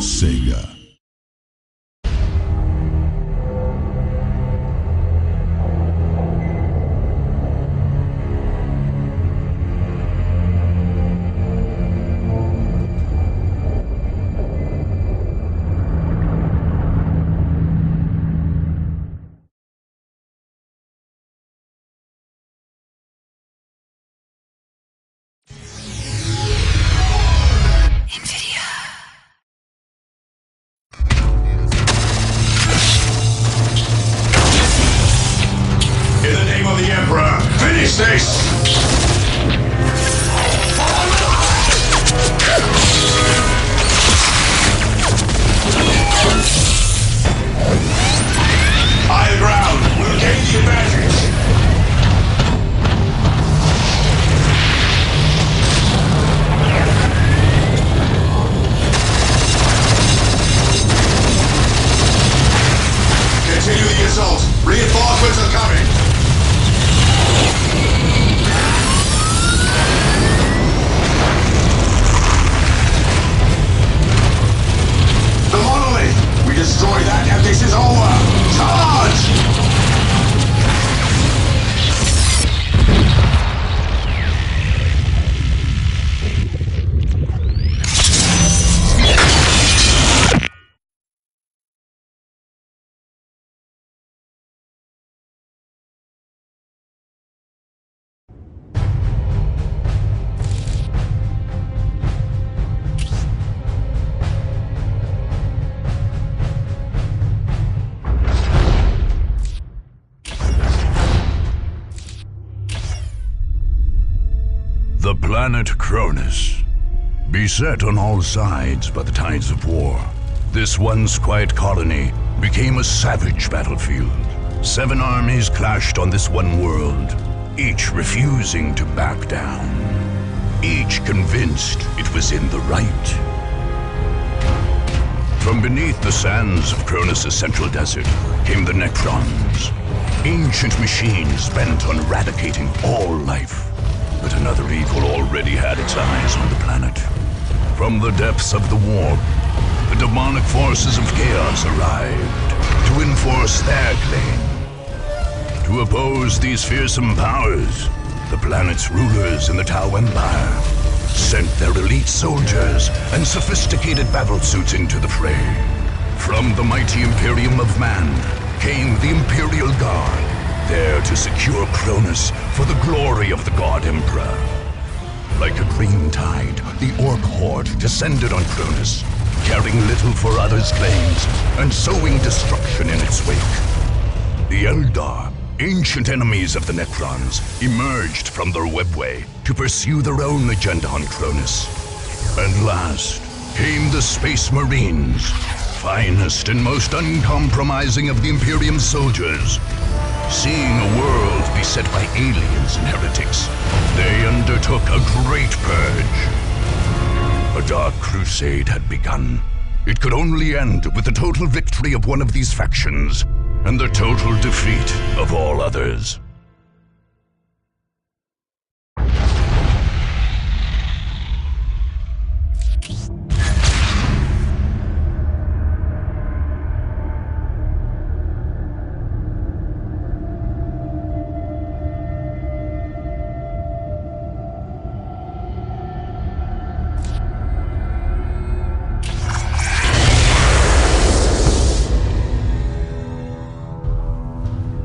Sega. Finish this! High ground! We'll gain the advantage! Continue the assault! Reinforcements are coming! Destroy that and this is over! Charge! The planet Cronus. Beset on all sides by the tides of war, this once quiet colony became a savage battlefield. 7 armies clashed on this one world, each refusing to back down. Each convinced it was in the right. From beneath the sands of Cronus' central desert came the Necrons, ancient machines bent on eradicating all life. But another evil already had its eyes on the planet. From the depths of the warp, the demonic forces of chaos arrived to enforce their claim. To oppose these fearsome powers, the planet's rulers in the Tau Empire sent their elite soldiers and sophisticated battlesuits into the fray. From the mighty Imperium of Man came the Imperial Guard, there to secure Cronus for the glory of the God Emperor. Like a green tide, the Orc horde descended on Cronus, caring little for others' claims and sowing destruction in its wake. The Eldar, ancient enemies of the Necrons, emerged from their webway to pursue their own agenda on Cronus. And last came the Space Marines, finest and most uncompromising of the Imperium's soldiers. Seeing a world beset by aliens and heretics, they undertook a great purge. A dark crusade had begun. It could only end with the total victory of one of these factions, and the total defeat of all others.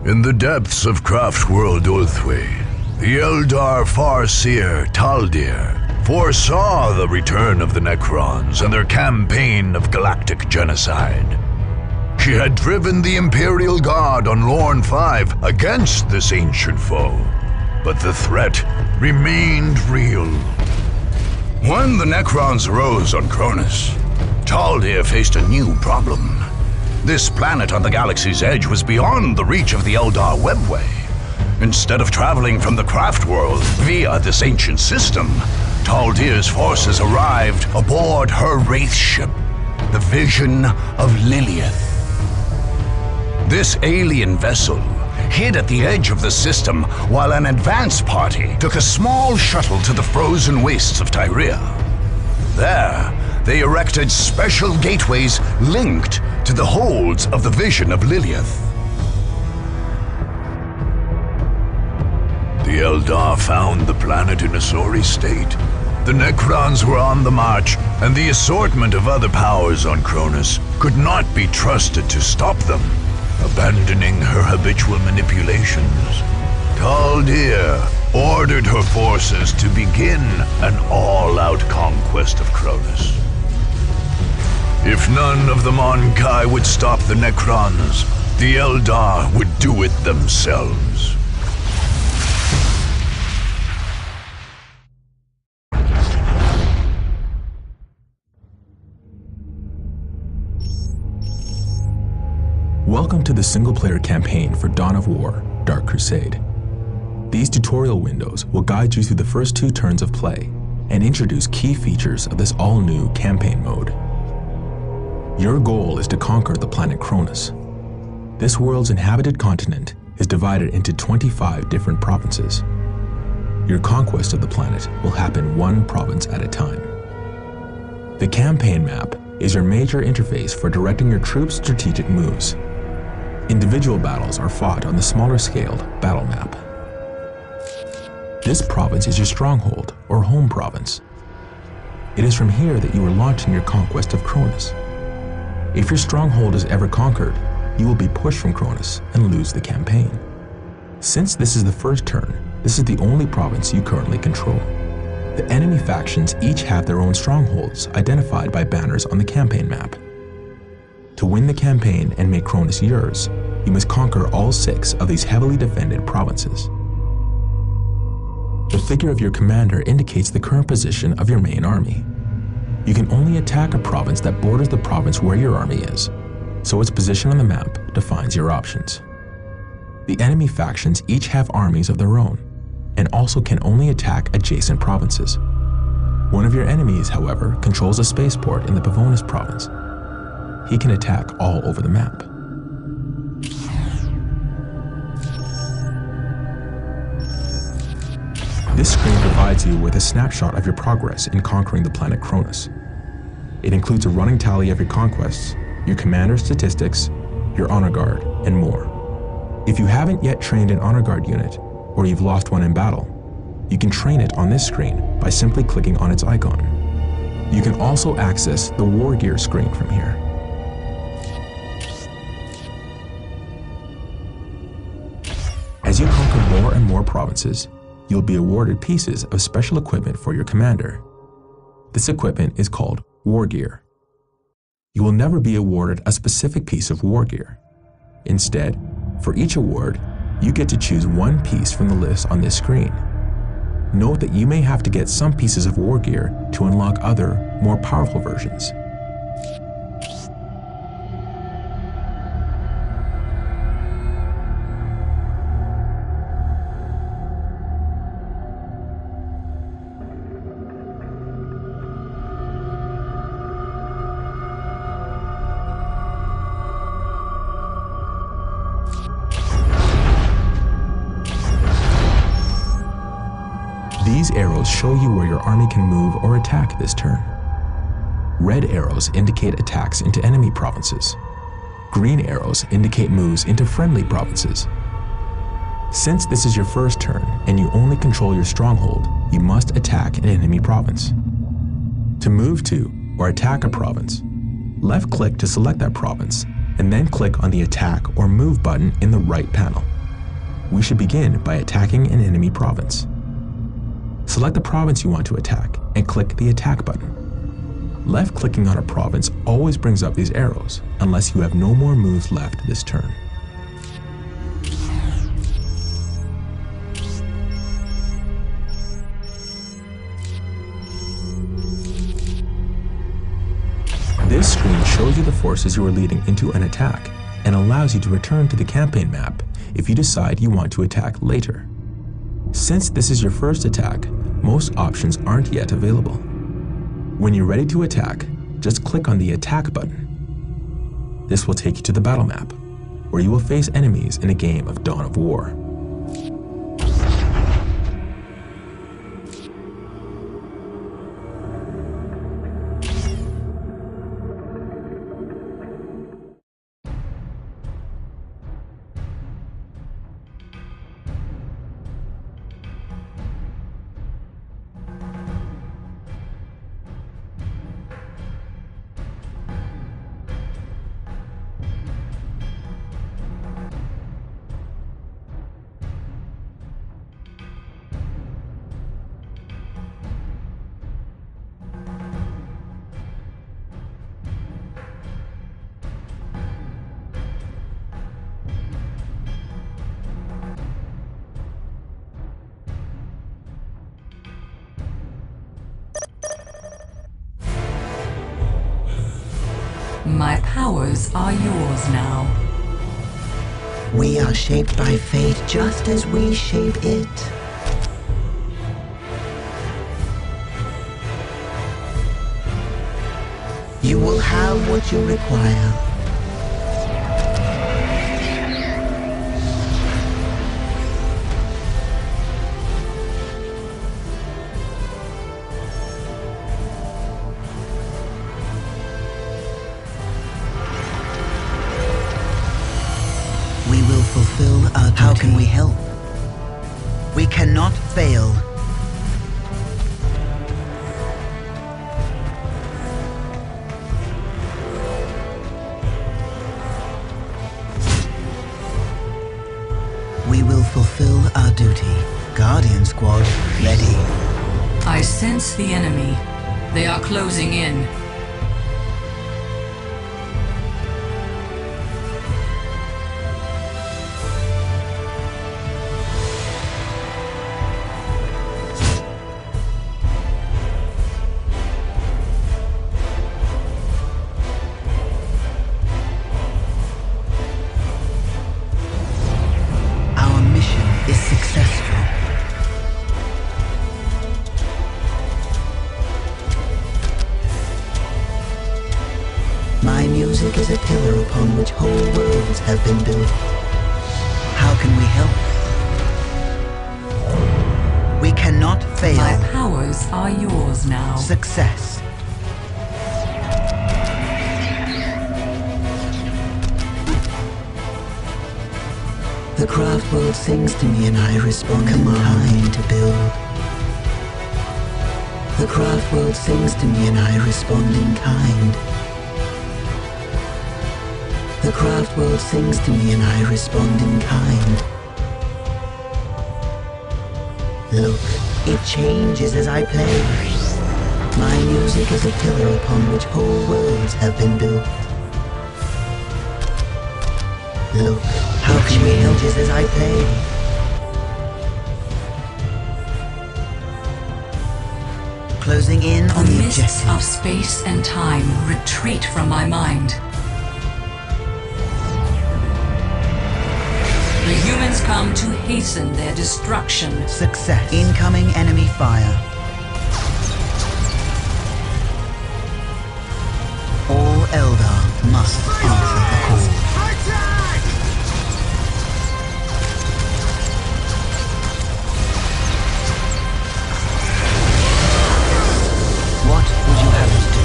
In the depths of Craftworld Ulthwé, the Eldar Farseer Taldir foresaw the return of the Necrons and their campaign of galactic genocide. She had driven the Imperial Guard on Lorn 5 against this ancient foe, but the threat remained real. When the Necrons rose on Cronus, Taldir faced a new problem. This planet on the galaxy's edge was beyond the reach of the Eldar webway. Instead of traveling from the Craftworld via this ancient system, Taldir's forces arrived aboard her wraith ship, the Vision of Lilith. This alien vessel hid at the edge of the system while an advance party took a small shuttle to the frozen wastes of Tyria. There, they erected special gateways linked to the holds of the Vision of Lilith. The Eldar found the planet in a sorry state. The Necrons were on the march, and the assortment of other powers on Cronus could not be trusted to stop them. Abandoning her habitual manipulations, Taldir ordered her forces to begin an all-out conquest of Cronus. If none of the Mon-Kai would stop the Necrons, the Eldar would do it themselves. Welcome to the single-player campaign for Dawn of War, Dark Crusade. These tutorial windows will guide you through the first 2 turns of play and introduce key features of this all-new campaign mode. Your goal is to conquer the planet Cronus. This world's inhabited continent is divided into 25 different provinces. Your conquest of the planet will happen 1 province at a time. The campaign map is your major interface for directing your troops' strategic moves. Individual battles are fought on the smaller-scaled battle map. This province is your stronghold, or home province. It is from here that you are launching your conquest of Cronus. If your stronghold is ever conquered, you will be pushed from Cronus and lose the campaign. Since this is the first turn, this is the only province you currently control. The enemy factions each have their own strongholds identified by banners on the campaign map. To win the campaign and make Cronus yours, you must conquer all 6 of these heavily defended provinces. The figure of your commander indicates the current position of your main army. You can only attack a province that borders the province where your army is, so its position on the map defines your options. The enemy factions each have armies of their own, and also can only attack adjacent provinces. One of your enemies, however, controls a spaceport in the Pavonis province. He can attack all over the map. This screen provides you with a snapshot of your progress in conquering the planet Cronus. It includes a running tally of your conquests, your commander's statistics, your honor guard, and more. If you haven't yet trained an honor guard unit, or you've lost one in battle, you can train it on this screen by simply clicking on its icon. You can also access the War Gear screen from here. As you conquer more and more provinces, you'll be awarded pieces of special equipment for your commander. This equipment is called War Gear. You will never be awarded a specific piece of war gear. Instead, for each award, you get to choose 1 piece from the list on this screen. Note that you may have to get some pieces of war gear to unlock other, more powerful versions. These arrows show you where your army can move or attack this turn. Red arrows indicate attacks into enemy provinces. Green arrows indicate moves into friendly provinces. Since this is your first turn and you only control your stronghold, you must attack an enemy province. To move to or attack a province, left-click to select that province and then click on the Attack or Move button in the right panel. We should begin by attacking an enemy province. Select the province you want to attack and click the Attack button. Left-clicking on a province always brings up these arrows, unless you have no more moves left this turn. This screen shows you the forces you are leading into an attack and allows you to return to the campaign map if you decide you want to attack later. Since this is your first attack, most options aren't yet available. When you're ready to attack, just click on the Attack button. This will take you to the battle map, where you will face enemies in a game of Dawn of War. powers are yours now. We are shaped by fate just as we shape it. You will have what you require. We will fulfill our duty. How can we help? We cannot fail. We will fulfill our duty. Guardian Squad, ready. I sense the enemy. They are closing in. My music is a pillar upon which whole worlds have been built. How can we help? We cannot fail. My powers are yours now. Success. The craft world sings to me and I respond. Command to build. The craft world sings to me and I respond in kind. The craft world sings to me and I respond in kind. Look, it changes as I play. My music is a pillar upon which whole worlds have been built. Look, how it changes as I play. Closing in on the mists objective. of space and time retreat from my mind. The humans come to hasten their destruction. Success. Incoming enemy fire. All Eldar must answer the call. What would you have us do?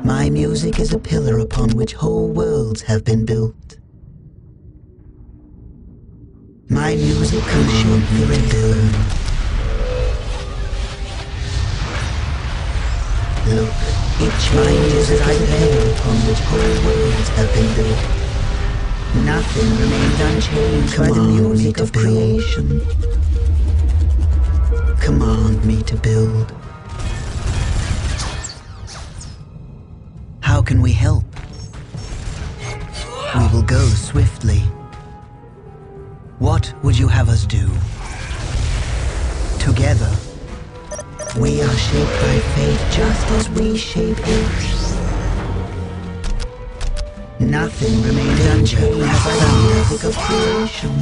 My music is a pillar upon which whole worlds have been built. My music commands me to build. Look, it changes as I play upon which whole worlds have been built. Nothing remains unchanged by the music of creation. Command me to build. How can we help? We will go swiftly. What would you have us do? Together. We are shaped by fate just as we shape it. Nothing remains unchanged by the music of creation.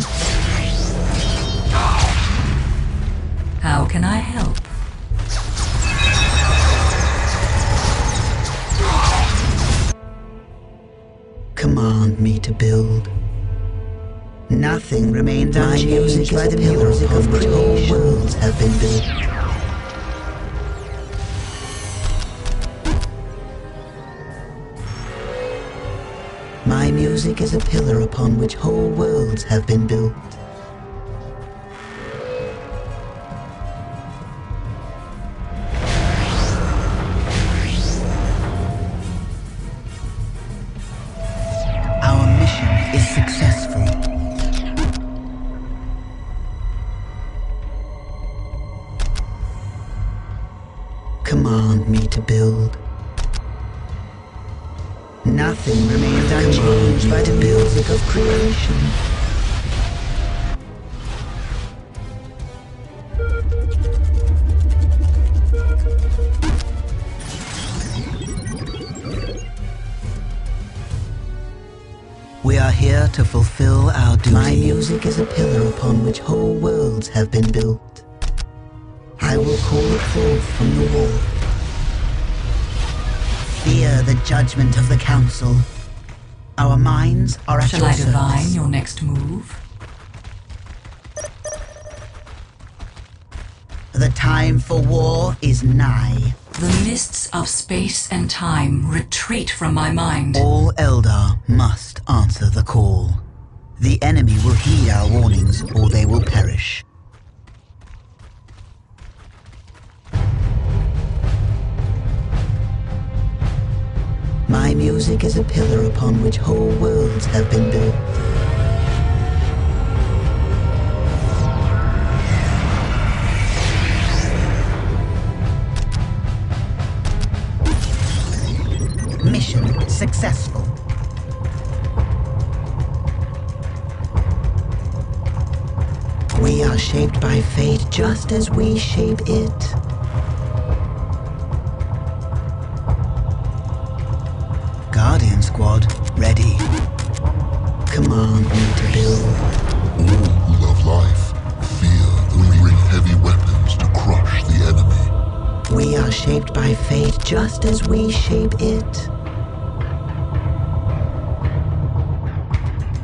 How can I help? Command me to build. Nothing remains unchanged by the music of which whole worlds have been built. My music is a pillar upon which whole worlds have been built. Our mission is successful. Command me to build. Nothing remains unchanged by the music of creation. We are here to fulfill our duty. My music is a pillar upon which whole worlds have been built. I will call it forth from the wall. Fear the judgment of the Council. Our minds are at Shall your I divine service. your next move? The time for war is nigh. The mists of space and time retreat from my mind. All Eldar must answer the call. The enemy will heed our warnings, or they will perish. My music is a pillar upon which whole worlds have been built. Mission successful. We are shaped by fate just as we shape it. Guardian Squad, ready. Command me to build. All who love life fear we bring heavy weapons to crush the enemy. We are shaped by fate just as we shape it.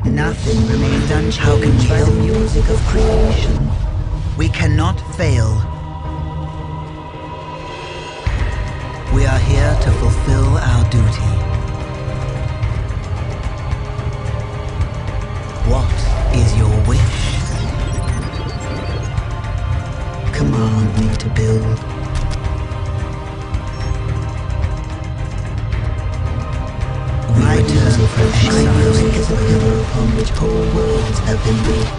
Nothing remains unchanged. How can we by the music of creation? We cannot fail. We are here to fulfill our duty. What is your wish? Command me to build. My return from exile. My music is a pillar upon which whole worlds have been built.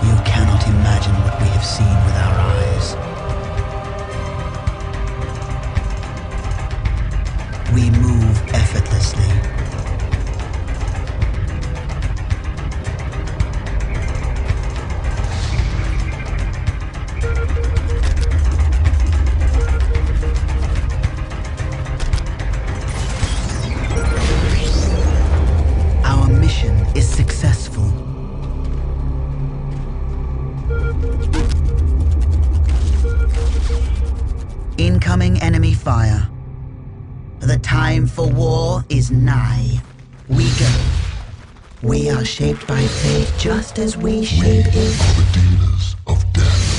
You cannot imagine what we have seen with our eyes. We move effortlessly. Our mission is successful. Incoming enemy fire. The time for war is nigh. We go. We are shaped by fate just as we We shape are it. the dealers of death.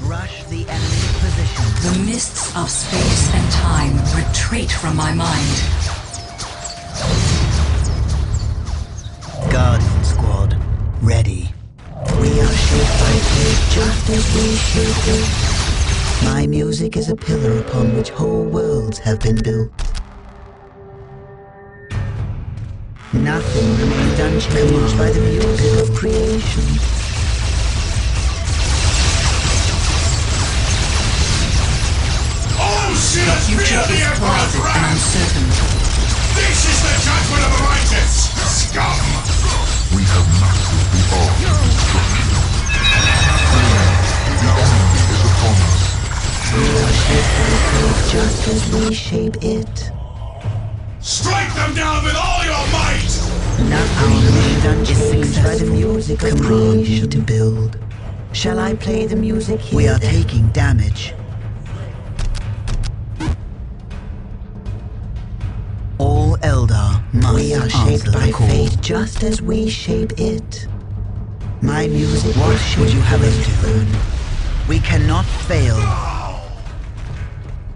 Rush the enemy position. The mists of space and time retreat from my mind. Guardian Squad, ready. We are shaped by fate just as we shape it. My music is a pillar upon which whole worlds have been built. Nothing remains unchanged by the music of creation. All sinners Future feel the is Emperor's clouded and wrath! uncertain. This is the judgment of the righteous! Scum! We have mastered the art of destruction. The enemy is upon us. We are shaped by fate just as we shape it. Strike them down with all your might! Nothing remains unchanged by the music of creation to build. Shall I play the music here? We are taking damage. All Eldar must We are shaped by fate just as we shape it. My music. What would you have us do? We cannot fail.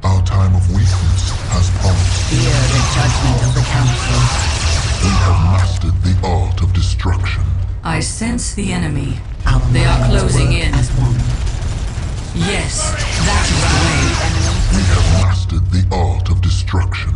Our time of weakness has passed. Fear the judgment of the Council. We have mastered the art of destruction. I sense the enemy. Our They are minds closing work in. as one. Yes, that is the way. We have mastered the art of destruction.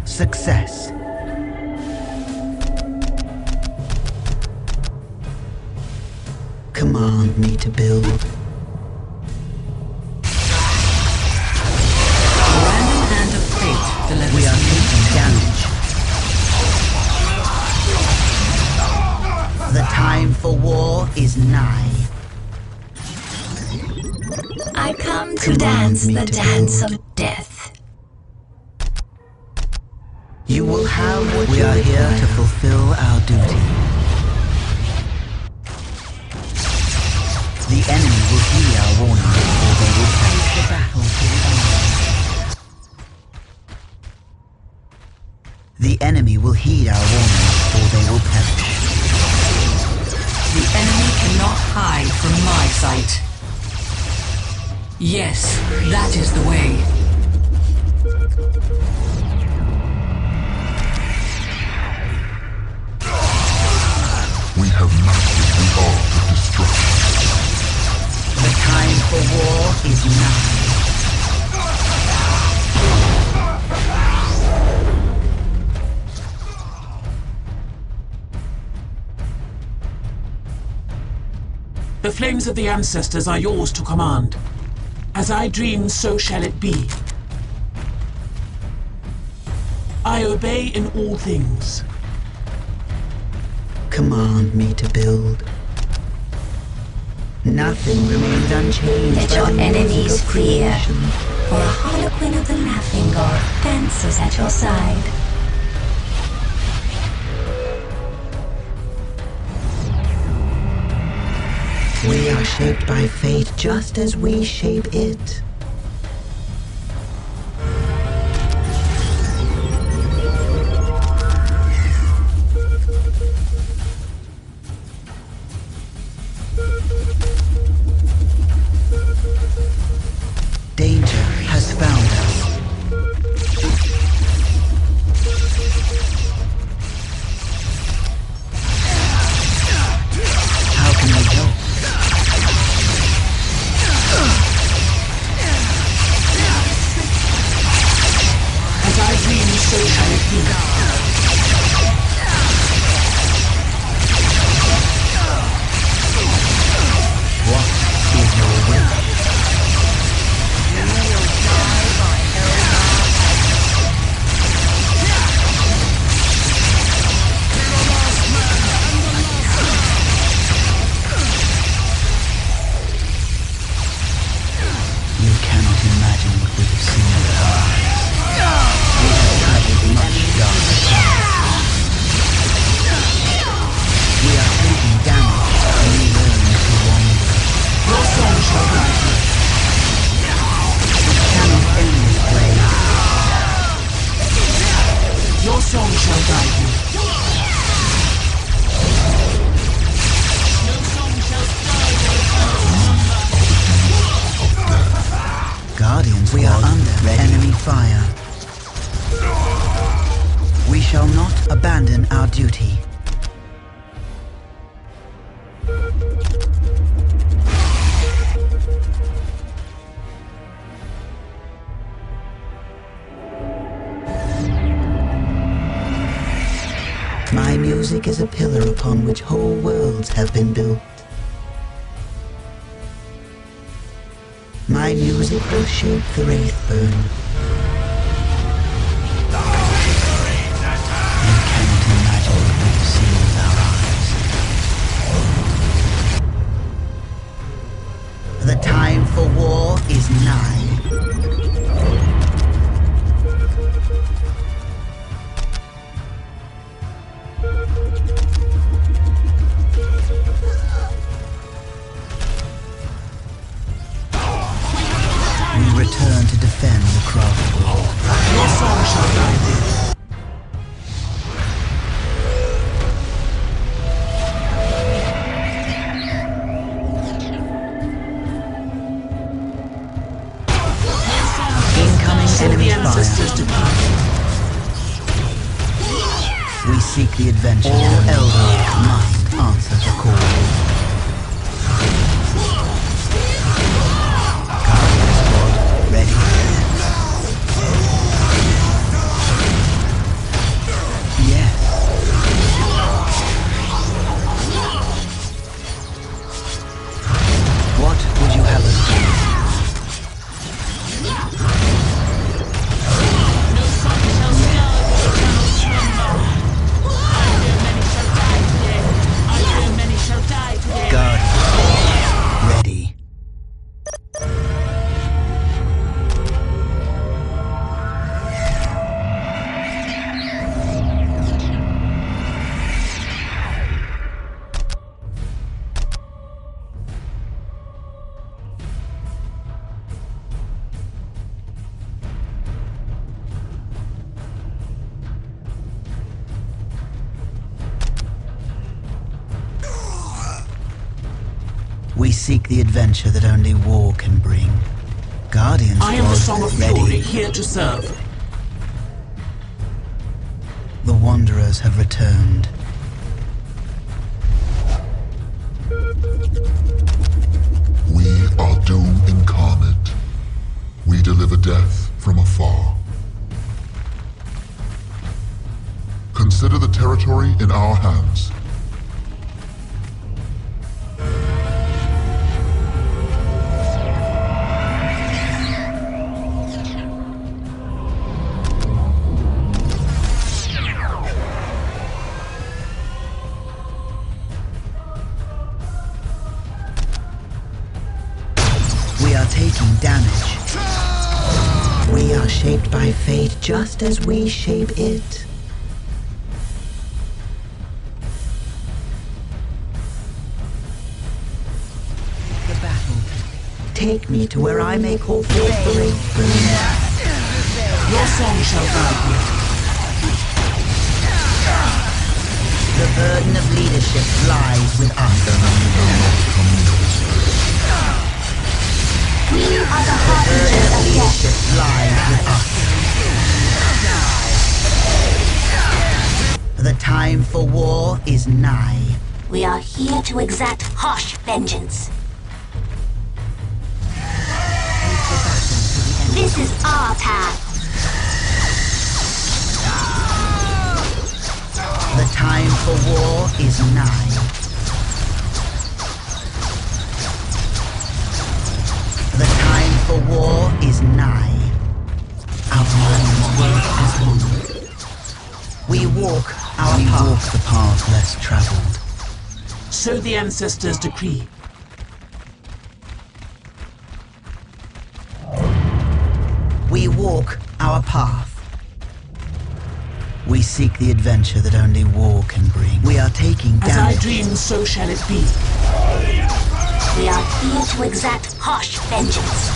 Success. Command me to build. Random hand of fate delivers We are taking damage. The time for war is nigh. I come to Command dance me the to dance build. of death. You will have what we are here to fulfill our duty. The enemy will heed our warning or they will perish. The battle to the enemy. The enemy will heed our warning or they will perish. The enemy cannot hide from my sight. Yes, that is the way. We have mastered the art of destruction. The time for war is nigh. The flames of the ancestors are yours to command. As I dream, so shall it be. I obey in all things. Command me to build. Nothing remains unchanged. Let by your the music enemies of fear, creation. for a harlequin of the laughing god dances at your side. We are shaped by fate just as we shape it. Danger has found us. How can we help? As I dream, so shall it be. What is your will? You cannot imagine what we have seen with our eyes. We have traveled much darker paths. We are taking damage and we learn to wander. Your song shall guide you. We cannot end this play. Your song shall guide you. Guardians, we are under enemy fire. We shall not abandon our duty. My music is a pillar upon which whole worlds have been built. My music will shape the Wraithburn. You cannot imagine what we have seen with our eyes. The time for war is nigh. We return to defend the craft wall. Your song shall guide you. Incoming So the enemy ancestors fire. depart. We seek the adventure. All Eldar must answer the call. Guardian squad ready. Yes. We seek the adventure that only war can bring. Guardians I am the was Song of ready. Fury, here to serve. The Wanderers have returned. We are doom incarnate. We deliver death from afar. Consider the territory in our hands. We are taking damage. We are shaped by fate just as we shape it. The battle. Take me to where I may call forth the breakthrough. Your song shall guide me. The burden of leadership lies with us. We are the The harbingers burden of of death. leadership lies with us. The time for war is nigh. We are here to exact harsh vengeance. This is our path. The time for war is nigh. The time for war is nigh. Our minds work as one. We walk our path. We walk the path less traveled. So the ancestors decree. We walk our path. We seek the adventure that only war can bring. We are taking As damage. I dream, so shall it be. We are here to exact harsh vengeance.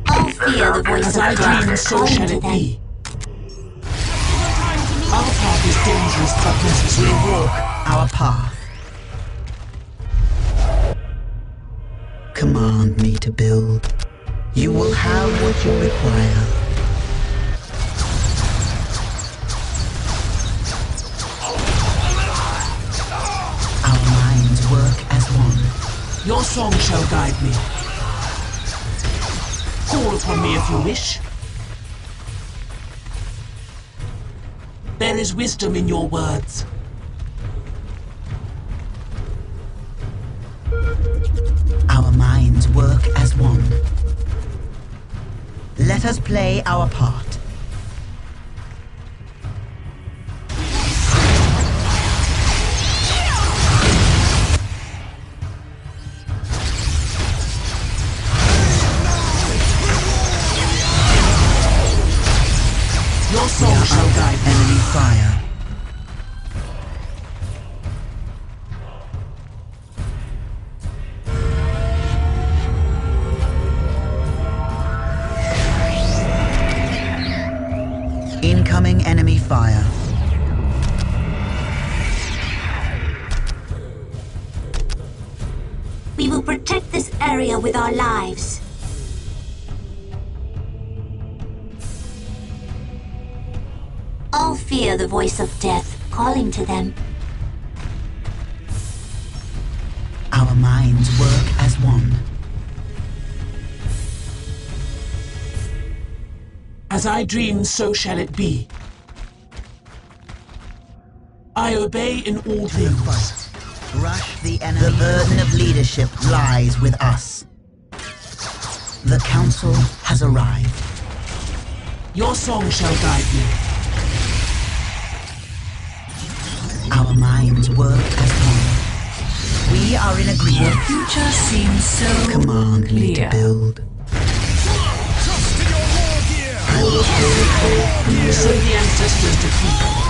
All fear the voice As of I death dream, so calling shall to it them. be. Our path is dangerous but necessary. We walk our path. Command me to build. You will have what you require. Our minds work as one. Your song shall guide me. Call upon me if you wish. There is wisdom in your words. Our minds work as one. Let us play our part. Your song shall guide me. Enemy fire. Incoming enemy fire. We will protect this area with our lives. All fear the voice of death calling to them. Our minds work as one. As I dream, so shall it be. I obey in all things. Rush the enemy. The burden of leadership lies with us. The council has arrived. Your song shall guide me. Our minds work as one. We are in The agreement. future seems so Command me to clear. build. So the ancestors decree.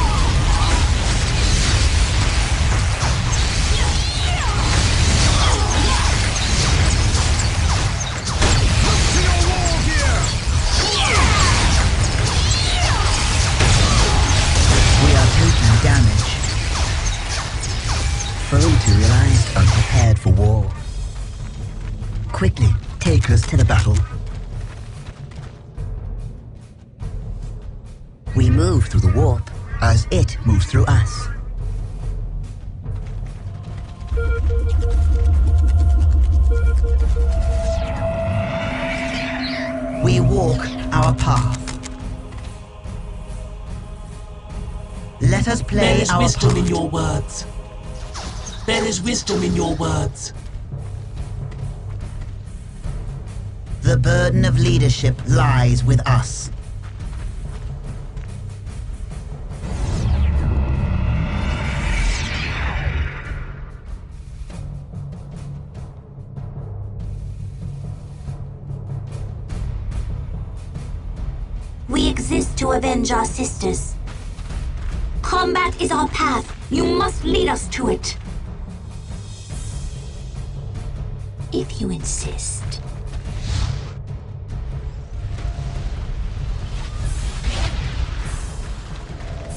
We are taking damage. Quickly, take us to the battle. We move through the warp as it moves through us. We walk our path. Let us play There is our wisdom part. in your words. There is wisdom in your words. The burden of leadership lies with us. We exist to avenge our sisters. Combat is our path. You must lead us to it. If you insist.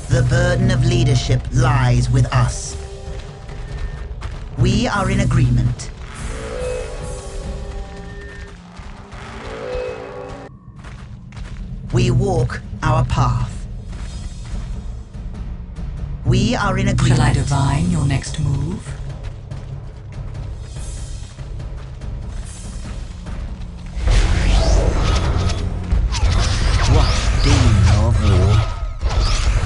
The burden of leadership lies with us. We are in agreement. We walk our path. We are in agreement. Shall I divine your next move? What do you know of war?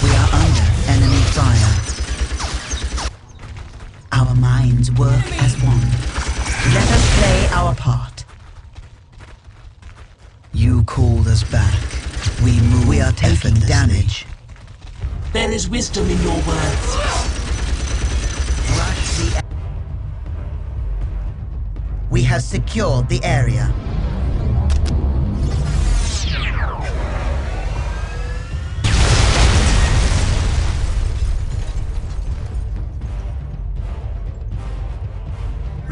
We are under enemy fire. Our minds work as one. Let us play our part. You called us back. We move. We are taking damage. There is wisdom in your words. We have secured the area.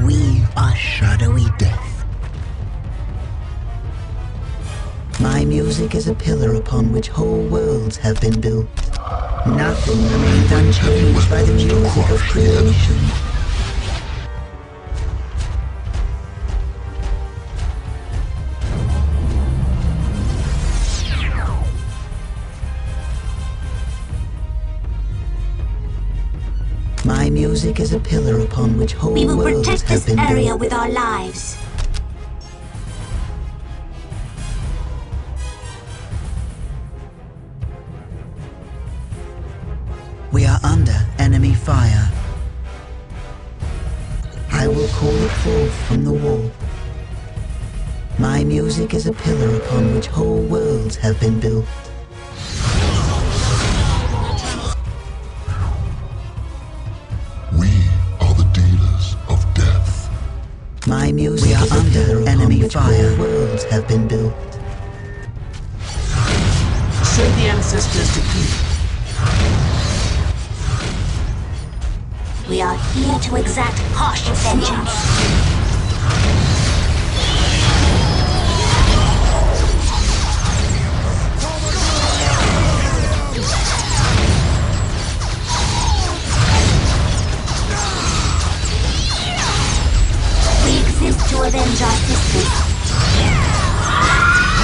We are shadowy death. My music is a pillar upon which whole worlds have been built. Nothing remains unchanged by the music of creation. My music is a pillar upon which whole We will worlds protect have this been area built. with our lives. We are under enemy fire. I will call it forth from the wall. My music is a pillar upon which whole worlds have been built. We are the dealers of death. My music is under enemy fire. Whole worlds have been built. So the ancestors decree. We are here to exact harsh vengeance. We exist to avenge our sisters.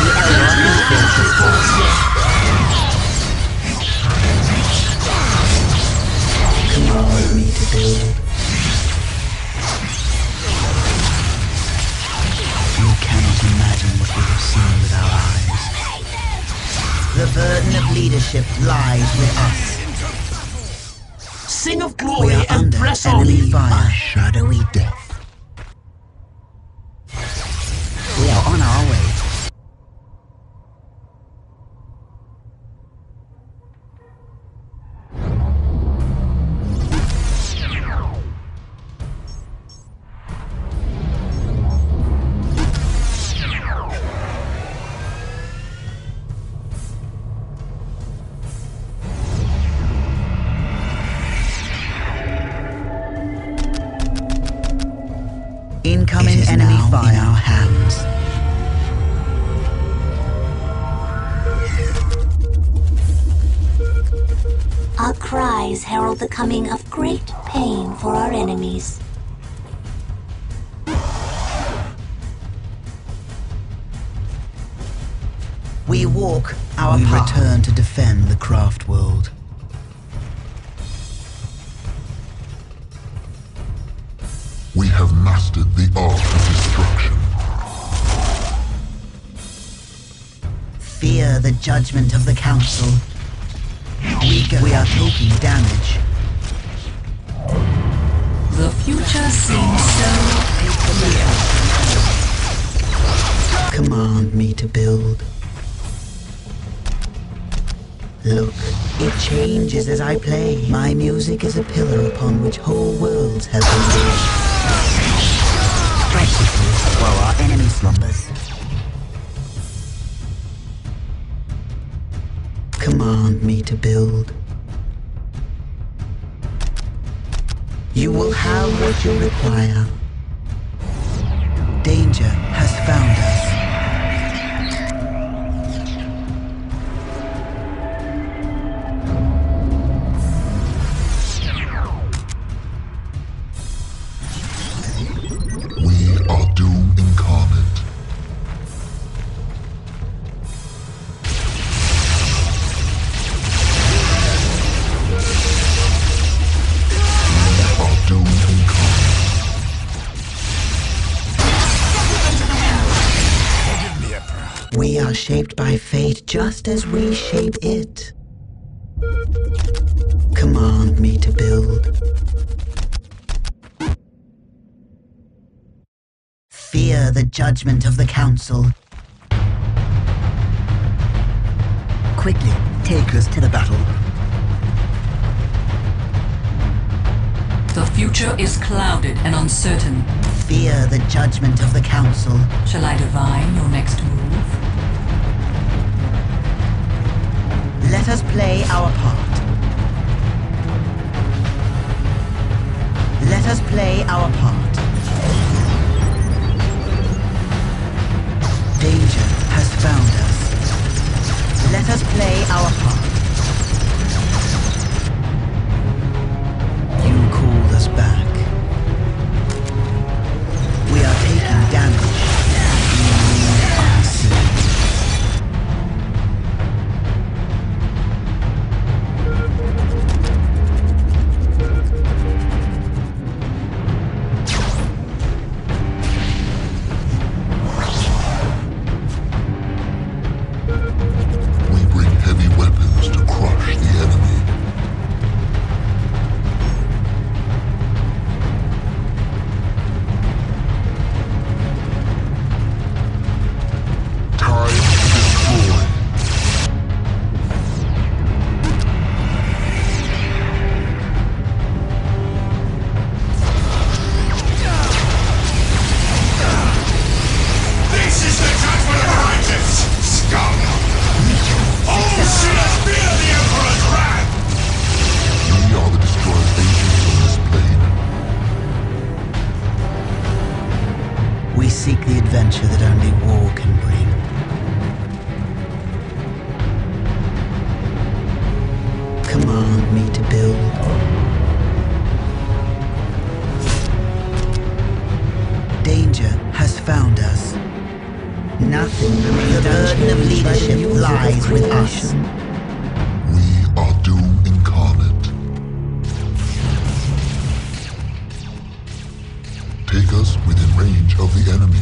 The Eldar command me to build. You cannot imagine what we have seen with our eyes. The burden of leadership lies with us. Sing of We glory are and under press on. enemy fire. Shadowy death. We are on our way. Incoming enemy fire. In our hands. Our cries herald the coming of great pain for our enemies. We walk our path. We return to defend the craft world. We have mastered the art of destruction. Fear the judgment of the Council. We are taking damage. The future seems so clear. Command me to build. Look, it changes as I play. My music is a pillar upon which whole worlds have been built. Strike quickly while our enemy slumbers. Command me to build. You will have what you require. Danger has found us. We are shaped by fate just as we shape it. Command me to build. Fear the judgment of the Council. Quickly, take us to the battle. The future is clouded and uncertain. Fear the judgment of the Council. Shall I divine your next move? Let us play our part. Let us play our part. Danger has found us. Let us play our part. You called us back. We are taking damage. Unseen. We seek the adventure that only war can bring. Command me to build. Danger has found us. Nothing remains. The burden of leadership lies with us. We are doom incarnate. Take us within range of the enemy.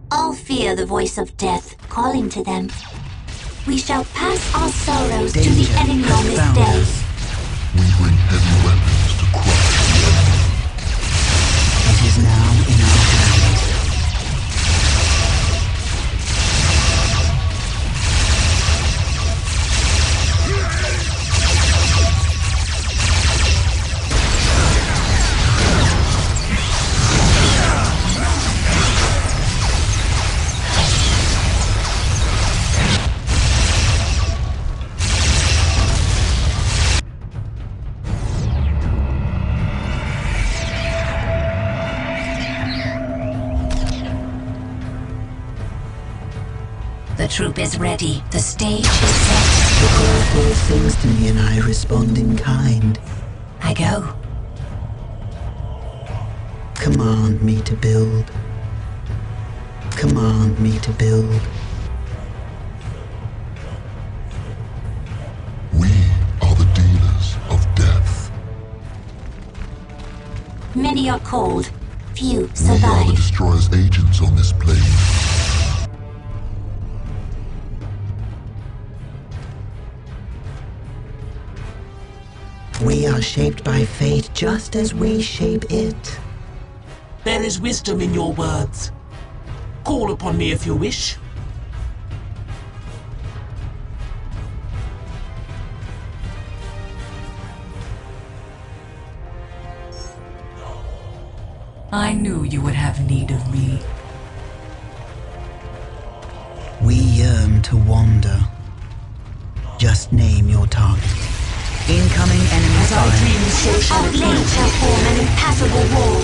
All fear the voice of death calling to them. We shall pass our sorrows to the enemy on this day. We bring heavy weapons to crush the enemy. It is now in our hands. The troop is ready. The stage is set. The Creator sings to me and I respond in kind. I go. Command me to build. Command me to build. We are the dealers of death. Many are called, few We are the survive. Destroyer's agents on this plane. We are shaped by fate just as we shape it. There is wisdom in your words. Call upon me if you wish. I knew you would have need of me. We yearn to wander. Just name your target. Incoming enemy As I fire. dream, so shall Our it blade be. shall form an impassable wall.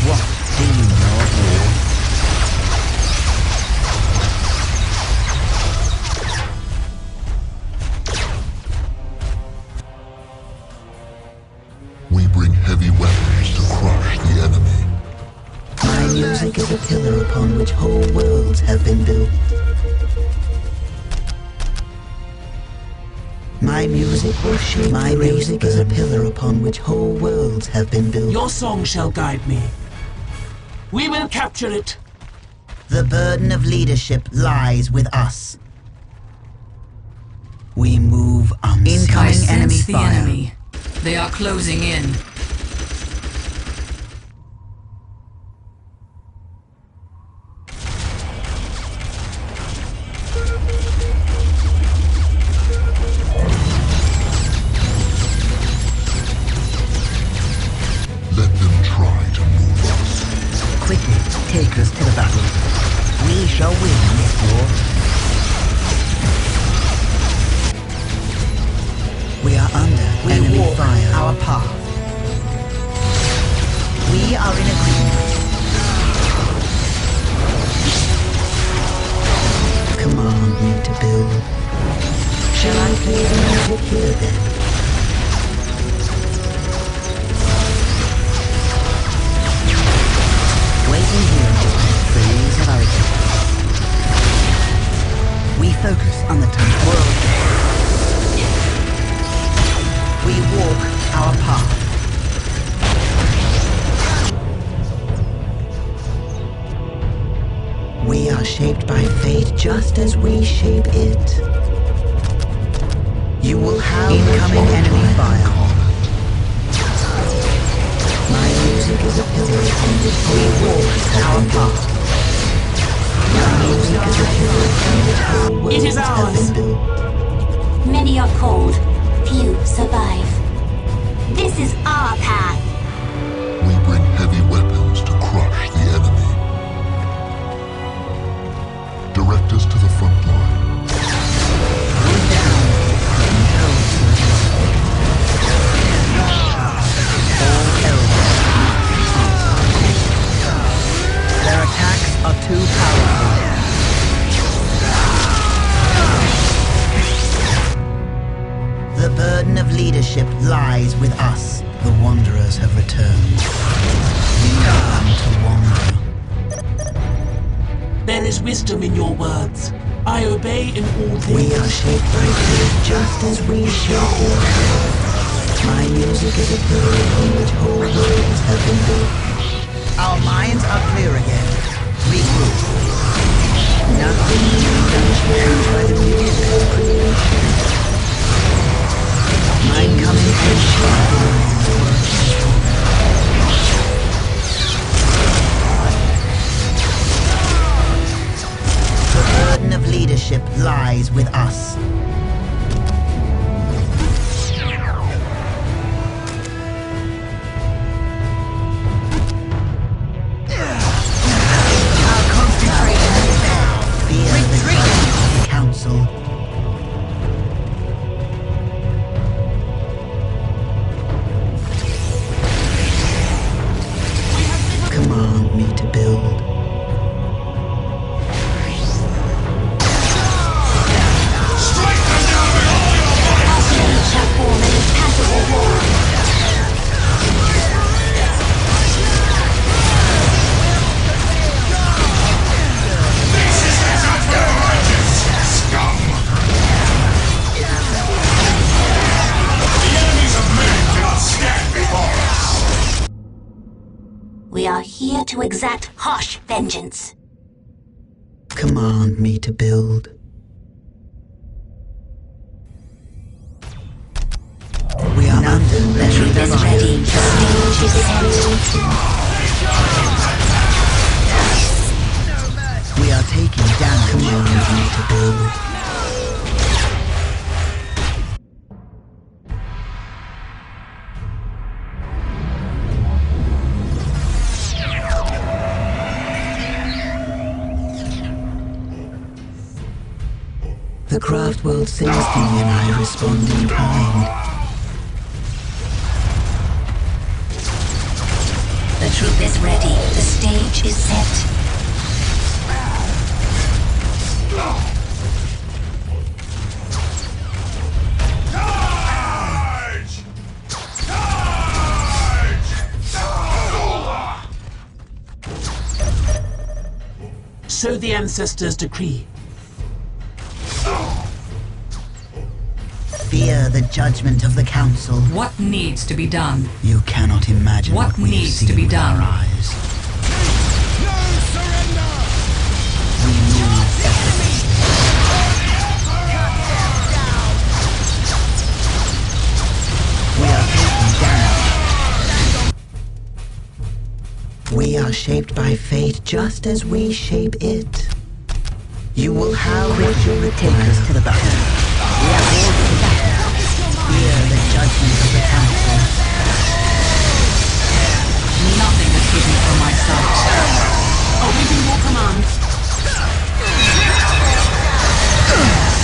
What do you know of war? We bring heavy weapons to crush the enemy. My music is a pillar upon which whole worlds have been built. My music will shape. My music is a pillar upon which whole worlds have been built. Your song shall guide me. We will capture it. The burden of leadership lies with us. We move on. I Incoming enemy sense the fire. enemy. They are closing in. Let them try to move us. Quickly, take us to the battle. We shall win this war. We are under enemy fire. Our path. We are in agreement. Command me to build. Shall I play the music here then? Waiting here until the praise of our king. We focus on the time world. We walk our path. We are shaped by fate just as we shape it. You will have incoming enemy fire. My music is a pillar upon which we walk our path. My music is a pillar upon which our It worlds is have ours. been built. Many are called, few survive. This is our path. We bring heavy weapons to crush the enemy. Direct us to the front line. Their attacks are too powerful. The burden of leadership lies with us. The wanderers have returned. We come to wander. There is wisdom in your words. I obey in all We things. are shaped by fate just as we shape it. My music is a pillar upon which whole worlds have been built. Our minds are clear again. Regroup. Nothing is unchanged by the music of creation. My coming The burden of leadership lies with us. Our concentration is there. Fear the guidance of the council. to exact harsh vengeance. Command me to build. We are under The troop is ready. The stage is set. We are taking damage. Command me to build. The craft world sings to me and I respond in kind. The troop is ready. The stage is set. So the ancestors decree. Fear the judgment of the council. What needs to be done? You cannot imagine What we have needs seen to be with done? our eyes. We move effortlessly. We are taking damage. We are shaped by fate just as we shape it. You will have what you require. Take us to the battle. We are all to the battle. Fear the judgment of the council. Nothing is hidden from my sight. Awaiting your command.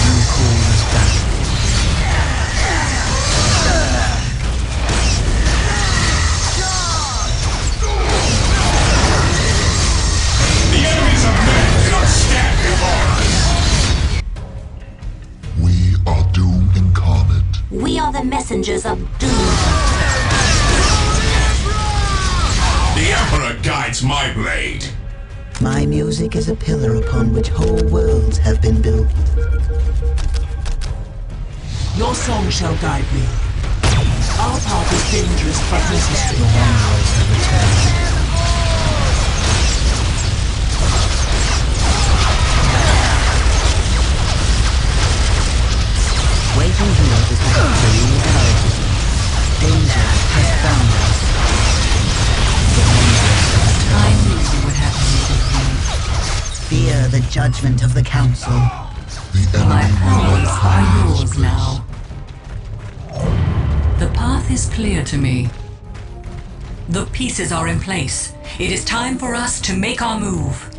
You call us back. The enemies of men cannot stand before us! We are doom incarnate. We are the messengers of doom. The Emperor guides my blade. My music is a pillar upon which whole worlds have been built. Your song shall guide me. Our path is dangerous but necessary. The wanderers have returned. Waiting here is the victory and ours. Danger has found us. The wanderers have I returned. knew you would have need of me. Fear the judgment of the council. The My enemy will powers not are find this yours place. now. The path is clear to me. The pieces are in place. It is time for us to make our move.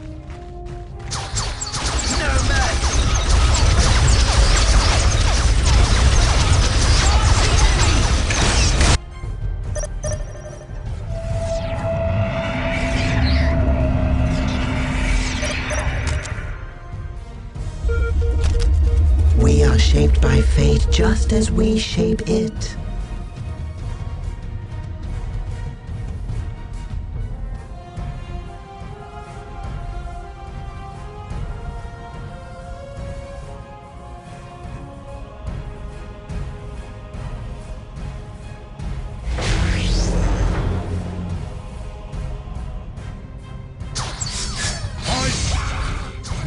We are shaped by fate just as we shape it.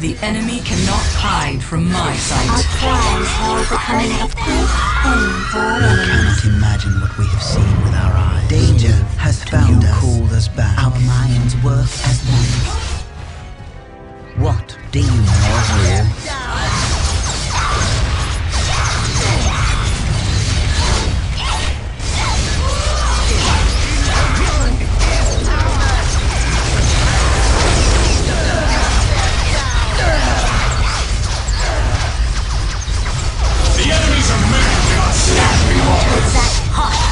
The enemy cannot hide from my Our sight. crimes are becoming a proof pain for our You enemies. cannot imagine what we have seen with our eyes. Danger has found us. Called us back. Our minds work as one. What do you know of war? The enemies of men cannot stand before us! Exact harsh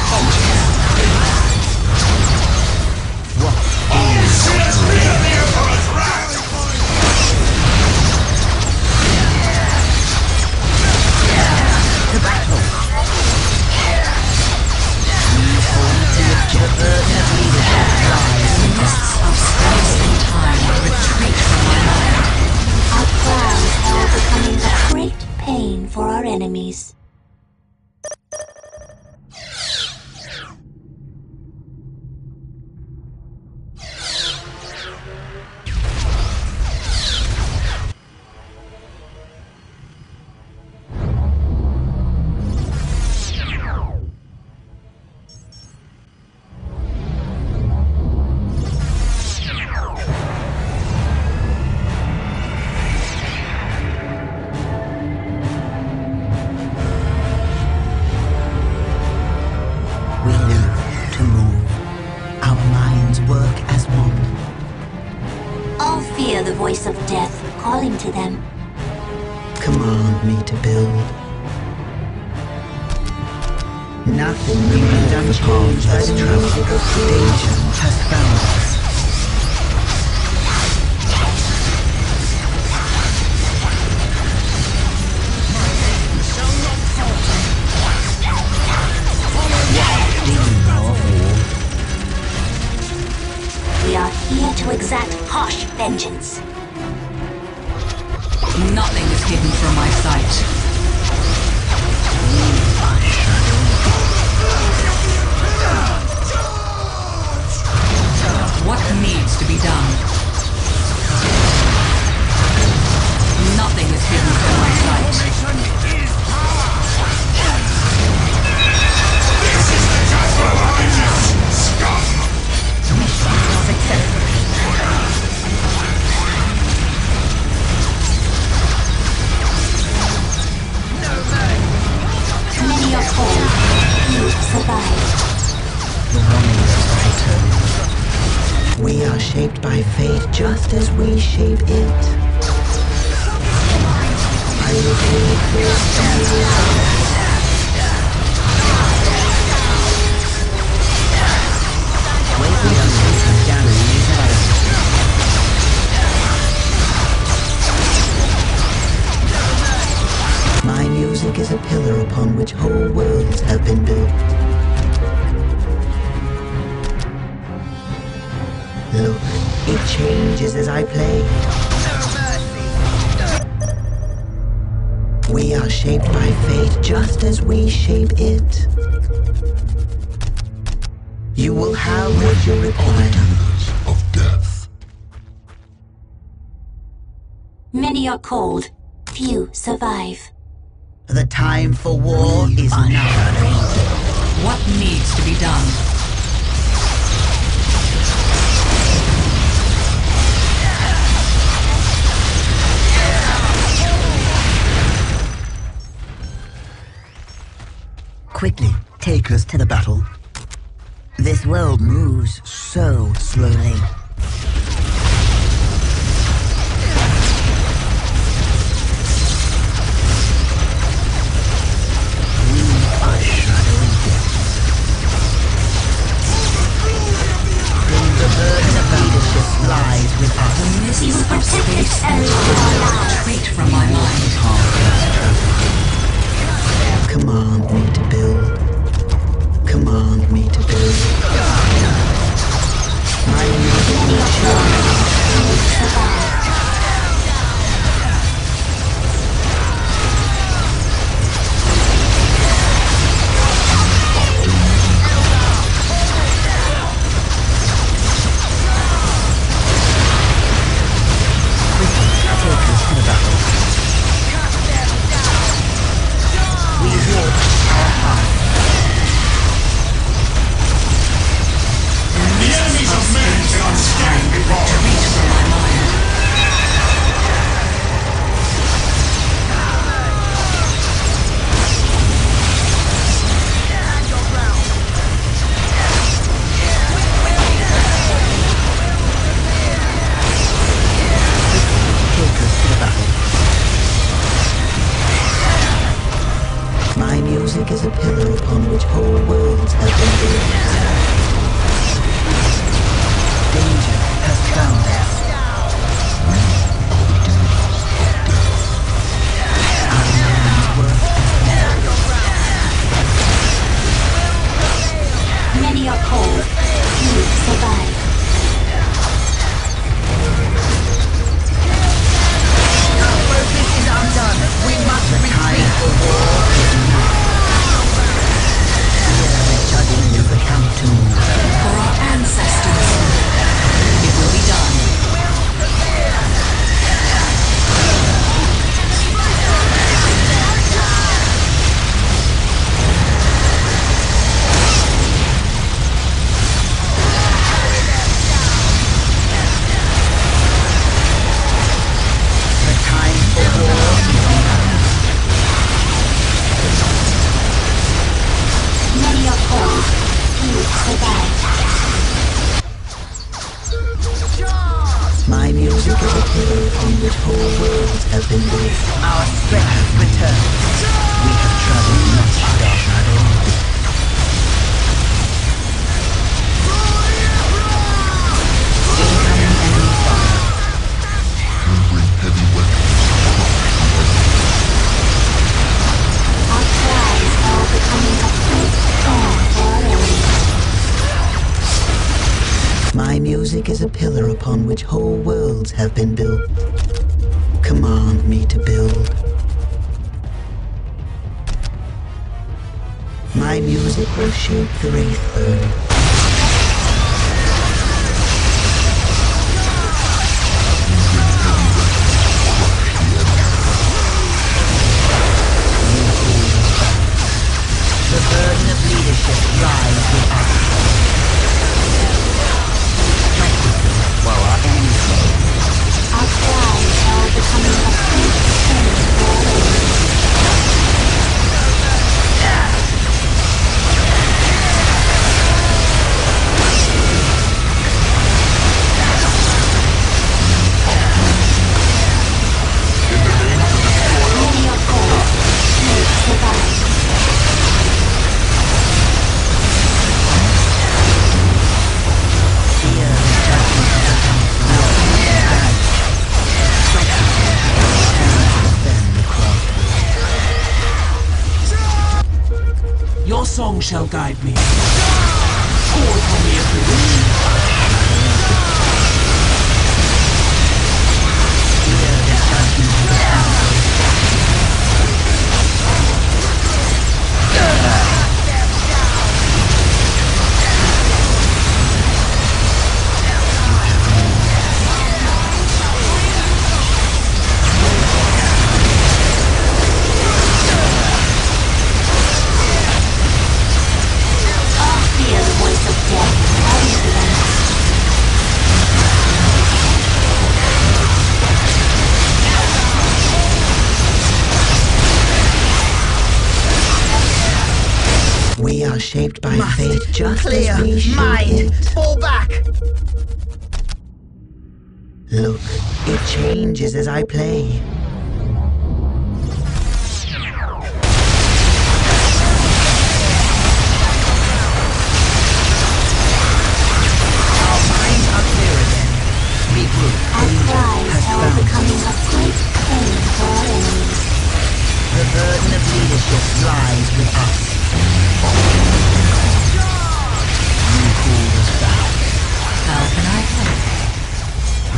minds work as one. All fear the voice of death calling to them. Command me to build. Nothing remains unchanged by the music of danger has found us. We are here to exact harsh vengeance. Nothing is hidden from my sight. What needs to be done? Nothing is hidden from my sight. This is the time for vengeance, scum! Successful. Many are cold. Few survive. The wanderers return. We are shaped by fate just as we shape it. I will take this stand. My music is a pillar upon which whole worlds have been built. Look, it changes as I play. We are shaped by fate just as we shape it. You will have what you require. Dealers of death. Many are cold. Few survive. The time for war is now. What needs to be done? Quickly, take us to the battle. This world moves so slowly. We are shadowy death. The burden of leadership lies with us. The mist You of protect space this and earth time for life. retreat from my mind. Command me to build. Command me to build. My The enemies of men cannot stand before Retreat from my mind. My music is a pillar upon which whole worlds have been built. Danger has found us. Our minds work as one. Many are cold. Few survive. Our focus is undone. We must retreat for war. Judging is the countdown. For our ancestors, it will be done. The time for war is now. in which whole worlds have been built. Our strength returns. We have traveled much dark shadow. Incoming enemy fire. We bring heavy weapons to crush the enemy. Our cries are becoming a great song for our enemies. My music is a pillar upon which whole worlds have been built. Command me to build. My music will shape the Wraithburn. The burden of leadership lies with us. While our enemies sleep. Our cries are becoming a great song for our enemies. Only a god may survive. Your song shall guide me. Call upon me if you wish. Hear the voice of death always relentless. We are shaped by fate just Clear. as we shape Mind. it. Fall back. Look, it changes as I play. Our minds are clear again. Regroup. Our cries are becoming a great pain for our enemies. The burden of leadership lies with us. You called us back. How can I help?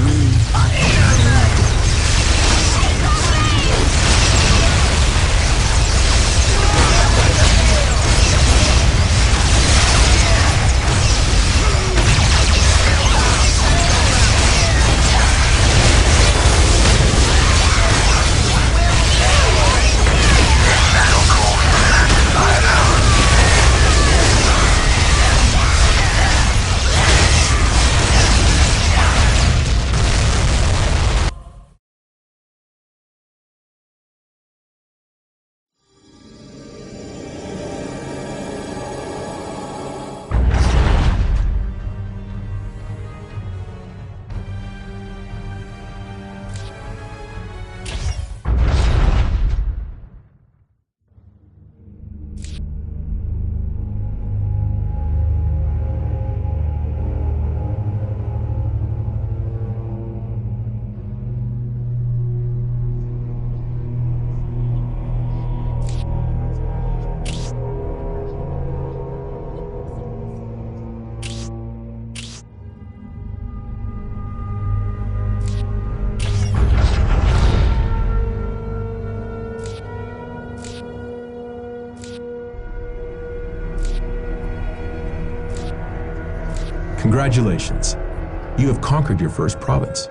We are shadow. Congratulations! You have conquered your first province.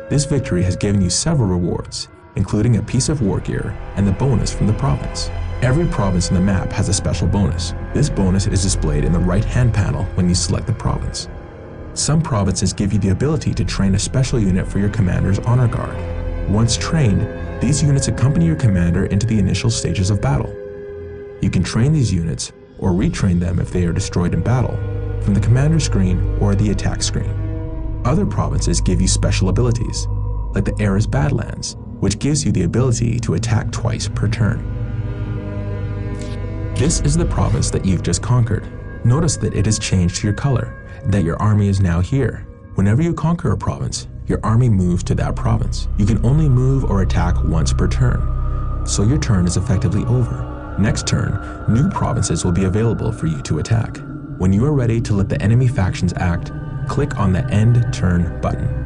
This victory has given you several rewards, including a piece of war gear and the bonus from the province. Every province in the map has a special bonus. This bonus is displayed in the right-hand panel when you select the province. Some provinces give you the ability to train a special unit for your commander's honor guard. Once trained, these units accompany your commander into the initial stages of battle. You can train these units, or retrain them if they are destroyed in battle, from the commander screen or the attack screen. Other provinces give you special abilities. like the Era's Badlands, which gives you the ability to attack twice per turn. This is the province that you've just conquered. Notice that it has changed to your color, that your army is now here. Whenever you conquer a province, your army moves to that province. You can only move or attack once per turn, so your turn is effectively over. Next turn, new provinces will be available for you to attack. When you are ready to let the enemy factions act, click on the End Turn button.